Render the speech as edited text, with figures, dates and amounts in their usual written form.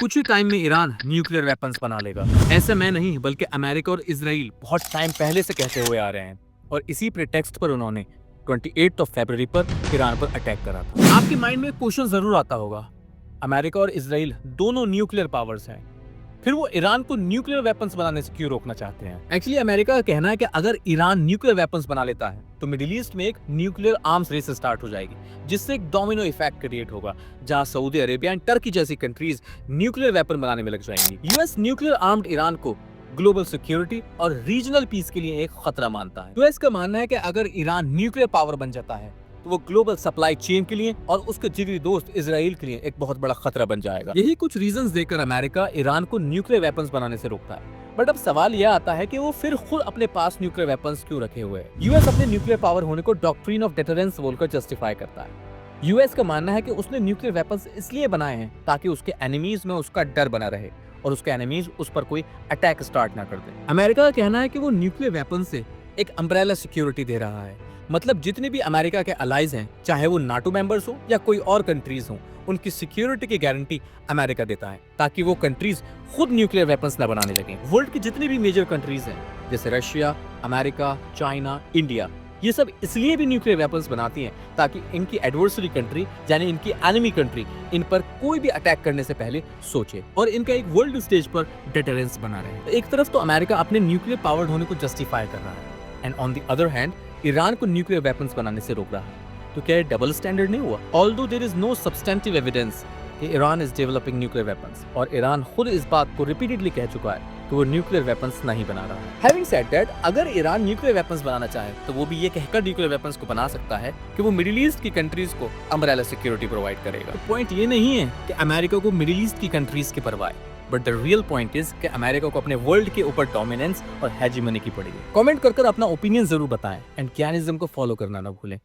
कुछ ही टाइम में Iran nuclear weapons बना लेगा। ऐसा मैं नहीं बल्कि अमेरिका और इजराइल बहुत टाइम पहले से कहते हुए आ रहे हैं और इसी प्रेटेक्स्ट पर उन्होंने 28 फरवरी पर ईरान पर अटैक करा था। आपके माइंड में क्वेश्चन जरूर आता होगा, अमेरिका और इजराइल दोनों न्यूक्लियर पावर्स हैं, फिर वो ईरान को न्यूक्लियर वेपन्स बनाने से क्यों रोकना चाहते हैं? एक्चुअली अमेरिका का कहना है कि अगर ईरान न्यूक्लियर वेपन्स बना लेता है तो मिडिल ईस्ट में एक न्यूक्लियर आर्म्स रेस स्टार्ट हो जाएगी, जिससे एक डोमिनो इफेक्ट क्रिएट होगा, जहां सऊदी अरेबिया एंड टर्की जैसी कंट्रीज न्यूक्लियर वेपन बनाने में लग जाएंगी। यूएस न्यूक्लियर आर्म्ड ईरान को ग्लोबल सिक्योरिटी और रीजनल पीस के लिए एक खतरा मानता है। यूएस का मानना है कि अगर ईरान न्यूक्लियर पावर बन जाता है तो वो ग्लोबल सप्लाई चेन के लिए और उसके जिगरी दोस्त इजराइल के लिए एक बहुत बड़ा खतरा बन जाएगा। यही कुछ रीजंस देकर अमेरिका ईरान को न्यूक्लियर वेपन्स बनाने से रोकता है। बट अब सवाल यह आता है कि वो फिर खुद अपने पास न्यूक्लियर वेपन्स क्यों रखे हुए हैं? यूएस अपने न्यूक्लियर पावर होने को डॉक्ट्रिन ऑफ डेटरेंस बोलकर जस्टिफाई करता है। यूएस का मानना है कि उसने न्यूक्लियर वेपन्स इसलिए बनाए हैं ताकि उसके एनिमीज में उसका डर बना रहे और उसके एनिमीज उस पर कोई अटैक स्टार्ट ना कर दे। अमेरिका का कहना है कि वो न्यूक्लियर वेपन से एक अम्ब्रेला सिक्योरिटी दे रहा है, मतलब जितने भी अमेरिका के अलाइज हैं, चाहे वो नाटो मेंबर्स हो या कोई और कंट्रीज हो, उनकी सिक्योरिटी की गारंटी अमेरिका देता है ताकि वो कंट्रीज खुद न्यूक्लियर वेपन्स न बनाने लगें। वर्ल्ड की जितनी भी मेजर कंट्रीज हैं जैसे रशिया, अमेरिका, चाइना, इंडिया, ये सब इसलिए भी न्यूक्लियर वेपन्स बनाती हैं ताकि इनकी एडवर्सरी कंट्री यानी इनकी एनिमी कंट्री इन पर कोई भी अटैक करने से पहले सोचे और इनका एक वर्ल्ड स्टेज पर डेटरेंस बना रहे। तो एक तरफ तो अमेरिका अपने न्यूक्लियर पावर्ड होने को जस्टिफाई कर रहा है and on the other hand Iran को न्यूक्लियर वेपन्स बनाने से रोक रहा है। तो क्या ये डबल स्टैंडर्ड नहीं हुआ? Although there is no substantive evidence कि Iran is developing nuclear weapons और ईरान खुद इस बात को रिपीटेडली कह चुका है कि वो न्यूक्लियर वेपन्स नहीं बना रहा है। हैविंग सेड दैट, अगर ईरान न्यूक्लियर वेपन्स बनाना चाहे तो वो भी ये कहकर न्यूक्लियर वेपन्स को बना सकता है कि वो मिडिल ईस्ट की कंट्रीज को अम्ब्रेला सिक्योरिटी प्रोवाइड करेगा। तो पॉइंट ये नहीं है कि अमेरिका को मिडिल ईस्ट की कंट्रीज की परवाह है, but the real point is कि अमेरिका को अपने वर्ल्ड के ऊपर डोमिनेंस और हेजेमनी की पड़ेगी। कमेंट कर अपना ओपिनियन जरूर बताएं एंड क्यानिज्म को फॉलो करना ना भूलें।